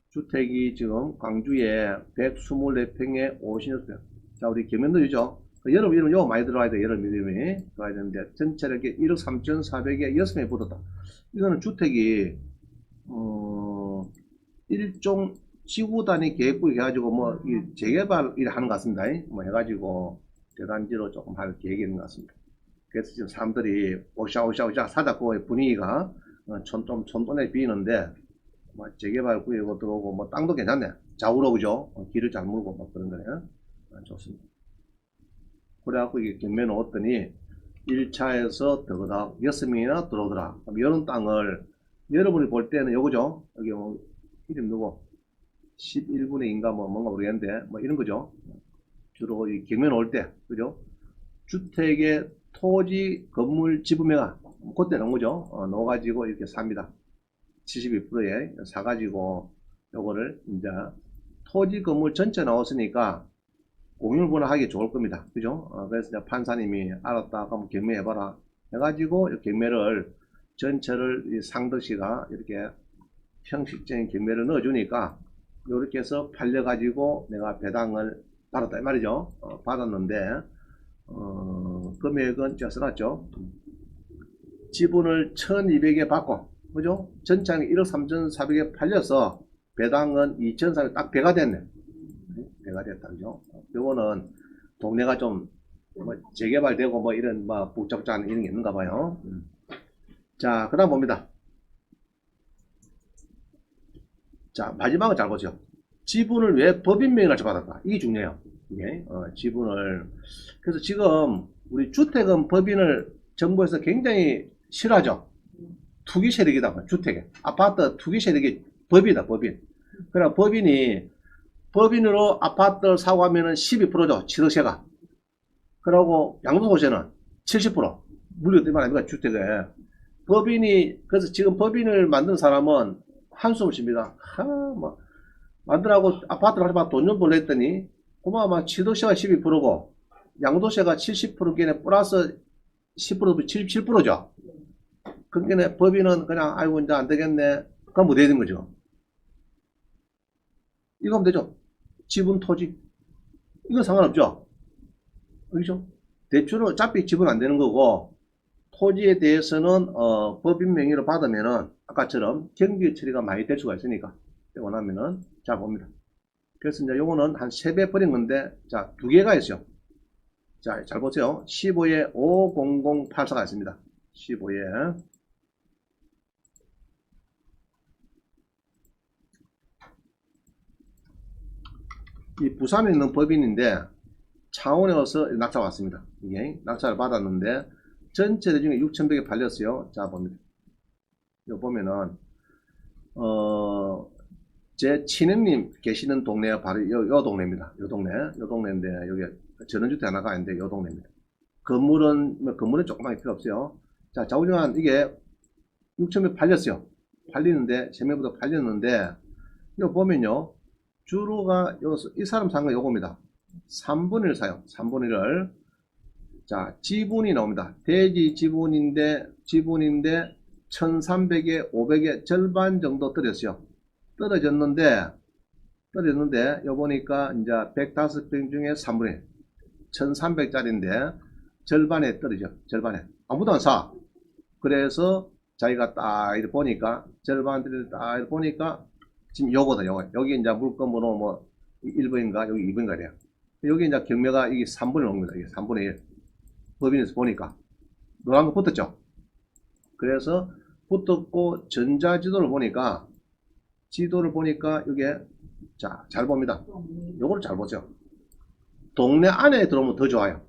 A: 주택이 지금 광주에 124평에 56평. 자, 우리 김현도이죠? 여러분 이름 요거 많이 들어가야 돼. 여러분 이름이 들어가야 되는데, 전체를 이렇게 1억 3,400에 6명이 붙었다. 이거는 주택이, 일종 지구 단위 계획구역 해가지고 뭐 재개발 일 하는 것 같습니다. 뭐 해가지고 대단지로 조금 할 계획이 있는 것 같습니다. 그래서 지금 사람들이 오샤오샤 사자 그 분위기가 좀 촌돈에 비이는데 뭐 재개발 구역으로 들어오고 뭐 땅도 괜찮네. 좌우로 그죠? 길을 잘 물고 뭐 그런 거네. 좋습니다. 그래갖고 이게 경매 놓았더니 1차에서 더그닥 6명이나 들어오더라. 그럼 이런 땅을 여러분이 볼 때는 요거죠? 여기 뭐 이름 누구? 11분의 2인가 뭐 뭔가 모르겠는데 뭐 이런 거죠. 주로 이 경매 올 때, 그죠? 주택의 토지 건물 지분매가 그때 넣은 거죠. 넣어가지고 이렇게 삽니다. 72%에 사가지고 요거를 이제 토지 건물 전체 나왔으니까 공유분할 하기 좋을 겁니다. 그죠? 그래서 이제 판사님이 알았다 그럼 경매해봐라 해가지고 경매를 전체를 상덕씨가 이렇게 형식적인 경매를 넣어주니까 이렇게 해서 팔려가지고 내가 배당을 받았다 이 말이죠. 받았는데 금액은 제가 써놨죠. 지분을 1200에 받고 그죠? 전장이 1억 3,400에 팔려서 배당은 2,400 딱 배가 됐네. 배가 됐다 그죠? 요거는 동네가 좀 뭐 재개발되고 뭐 이런 뭐 북적장 이런 게 있는가 봐요. 자, 그 다음 봅니다. 자, 마지막은 잘 보세요. 지분을 왜 법인 명의를 받았다. 이게 중요해요. 이게, 지분을. 그래서 지금 우리 주택은 법인을 정부에서 굉장히 싫어하죠. 투기 세력이다. 주택에. 아파트 투기 세력이 법이다. 법인. 그러나 법인으로 아파트를 사고 하면은 12%죠. 취득세가. 그러고 양도소득세는 70%. 물리 때문에 아닙니까? 주택에. 그래서 지금 법인을 만든 사람은 한숨을 쉽니다. 뭐, 만들라고 아파트를 하지만 돈 좀 벌려 했더니, 그만 취득세가 12%고, 양도세가 70%겠네, 플러스 10%도 77%죠. 그러니까 법인은 그냥, 아이고, 이제 안 되겠네. 그럼 뭐 돼야 되는 거죠. 이거 하면 되죠. 지분, 토지. 이건 상관없죠. 그렇죠? 대출은 어차피 지분 안 되는 거고, 토지에 대해서는 법인 명의로 받으면은 아까처럼 경비 처리가 많이 될 수가 있으니까 원하면은 자 봅니다. 그래서 이제 요거는 한 3배 버린 건데 자 2개가 있어요. 자, 잘 보세요. 15에 50084가 있습니다. 15에. 이 부산에 있는 법인인데 창원에 와서 낙찰 왔습니다. 이게 낙찰을 받았는데 전체 중에 6,100에 팔렸어요. 자, 봅니다. 이거 보면은 제 친형님 계시는 동네가 바로 요 동네입니다. 요 동네인데 여기 전원주택 하나가 있는데 요 동네입니다. 건물은 조금밖에 필요 없어요. 자, 좌우중한 이게 6,000에 팔렸어요. 팔리는데 세매부터 팔렸는데 이거 보면요. 주로가 이 사람 산 거 요겁니다. 3분의 1 사요. 3분의 1을. 자, 지분이 나옵니다. 대지 지분인데 1300에 500에 절반 정도 떨어졌어요. 떨어졌는데 요 보니까 이제 105평 중에 3분의 1. 1300짜리인데 절반에 떨어져. 절반에. 아무도 안 사. 그래서 자기가 딱 이렇게 보니까 절반을 딱 이렇게 보니까 지금 요거다. 여기 이제 물건번호 뭐 1번인가 여기 2번인가 래요. 여기 이제 경매가 이게 3분의 1입니다. 이게 3분의 1. 법인에서 보니까 노란 거 붙었죠. 그래서 붙었고 전자지도를 보니까 이게 자, 잘 봅니다. 요거를 잘 보죠. 동네 안에 들어오면 더 좋아요.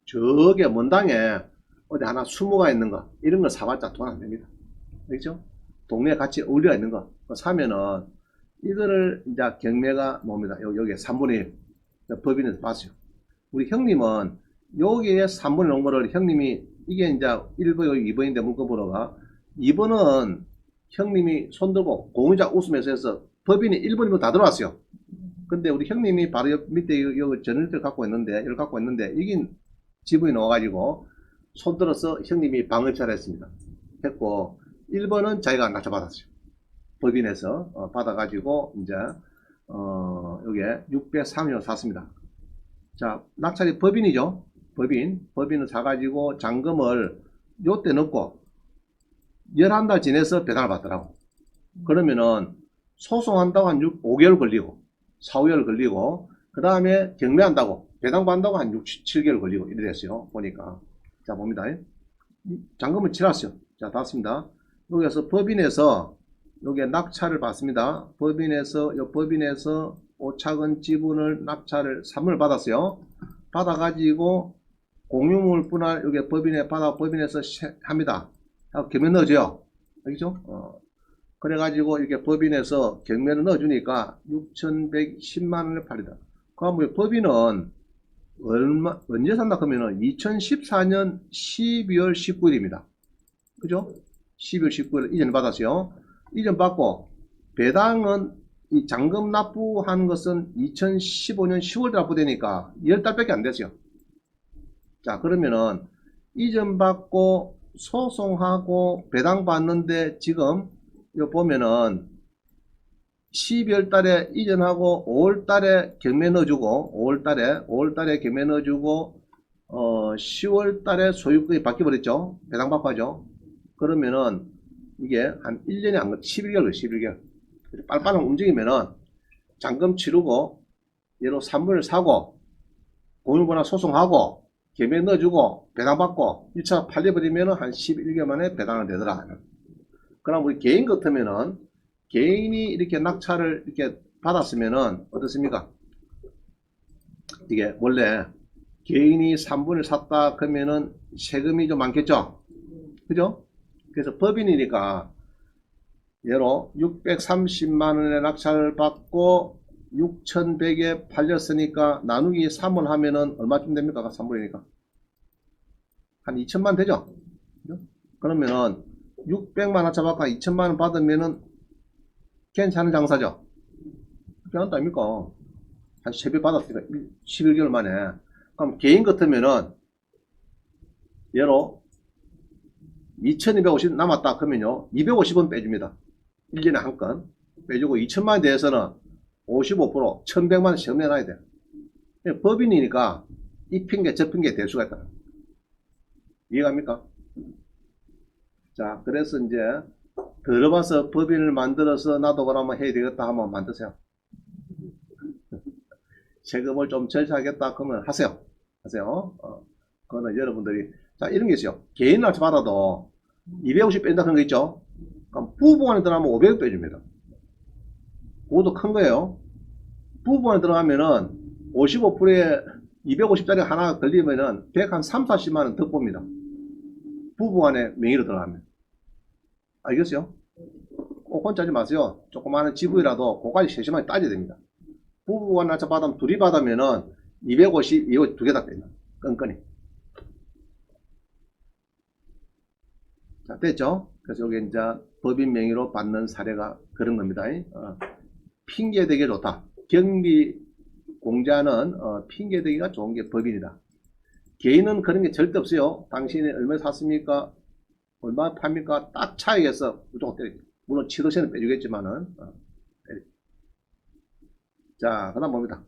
A: 저게 먼당에 어디 하나 수모가 있는 거 이런 거 사봤자 돈 안 됩니다. 그렇죠? 동네에 같이 어울려 있는 거 사면은 이거를 이제 경매가 뭡니다. 여기에 3분의 1 법인에서 봤어요. 우리 형님은 여기에 3분의 1 놓은 거를 형님이 이게 이제 1번, 2번인데 물건번호가 2번은 형님이 손들고 공유자 웃으면서 해서 법인이 1번이면 다 들어왔어요. 근데 우리 형님이 바로 옆 밑에 여기 전원주택을 갖고 있는데 이걸 갖고 있는데 이긴 지분이 나와가지고 손들어서 형님이 방을차를 했습니다. 했고 1번은 자기가 낙찰받았어요. 법인에서 받아가지고 이제 여기에 630을 샀습니다. 자, 낙찰이 법인이죠. 법인을 사가지고 잔금을 요때 넣고 11달 지내서 배당을 받더라고. 그러면은 소송한다고 한 5개월 걸리고 4, 5개월 걸리고 그 다음에 경매한다고 배당 받는다고 한 6, 7개월 걸리고 이래 됐어요. 보니까 자 봅니다. 잔금을 치렀어요. 자 닫습니다. 여기서 법인에서 여기에 낙찰을 받습니다. 법인에서 오차근 지분을 낙찰을 3을 받았어요. 받아가지고 공유물 분할 여기 법인에 받아 법인에서 합니다. 경매 넣어줘요. 알겠죠? 그래가지고 이렇게 법인에서 경매를 넣어주니까 6,110만원을 팔리다. 그럼 법인은 언제 샀나 그러면은 2014년 12월 19일입니다. 그죠? 12월 19일 이전 받았어요. 이전 받고 배당은 이 잔금 납부한 것은 2015년 10월 납부되니까 10달밖에 안 됐어요. 자 그러면은 이전 받고 소송하고 배당 받는데 지금 이거 보면은 12월 달에 이전하고 5월 달에 경매 넣어주고 5월 달에 경매 넣어주고 10월 달에 소유권이 바뀌어버렸죠. 배당 받고 하죠. 그러면은 이게 한 1년에 안 11개월 11개월 빨빨랑 움직이면은 잔금 치르고 얘로 3분을 사고 공유분할 소송하고 경매 넣어주고 배당 받고 1차 팔려버리면은 한 11개월 만에 배당을 내더라. 그럼 우리 개인 같으면은 개인이 이렇게 낙찰을 이렇게 받았으면은 어떻습니까? 이게 원래 개인이 3분을 샀다 그러면은 세금이 좀 많겠죠? 그죠? 그래서 법인이니까 예로 630만원의 낙찰을 받고 6,100에 팔렸으니까 나누기 3을 하면은 얼마쯤 됩니까? 3분이니까 한 2천만 되죠? 그죠? 그러면은 600만 낙찰 받고 2천만원 받으면은 괜찮은 장사죠? 괜찮다 아닙니까? 한 3배 받았으니까 11개월 만에. 그럼 개인 같으면은 예로 2250 남았다 그러면요 250원 빼줍니다. 1년에 한 건 빼주고 2천만원에 대해서는 55% 1100만원 세금 내놔야 돼요. 법인이니까 이 핑계 저 핑계 될 수가 있다. 이해갑니까? 자 그래서 이제 들어봐서 법인을 만들어서 나도 그러면 해야 되겠다 하면 만드세요. 세금을 좀 절차하겠다 그러면 하세요. 하세요. 그거는 여러분들이, 자, 이런 게 있어요. 개인 날짜 받아도 250 뺀다 그런 거 있죠? 그럼 부부간에 들어가면 500 빼줍니다. 그것도 큰 거예요. 부부간에 들어가면은 55%에 250짜리 하나 걸리면은 103, 40만원 더 봅니다. 부부간에 명의로 들어가면. 알겠어요? 꼭 혼자 하지 마세요. 조그마한 지부이라도 그거까지 세심하게 따져야 됩니다. 부부간 날짜 받으면 둘이 받으면은 250, 이거 두 개 다 뺀다. 끈끈이. 자, 됐죠? 그래서 여기 이제 법인 명의로 받는 사례가 그런 겁니다. 핑계 대기 좋다. 경비 공자는 핑계 대기가 좋은 게 법인이다. 개인은 그런 게 절대 없어요. 당신이 얼마 샀습니까? 얼마 팝니까? 딱 차이에서 무조건 때려. 물론 치도세는 빼주겠지만은. 자, 그 다음 봅니다.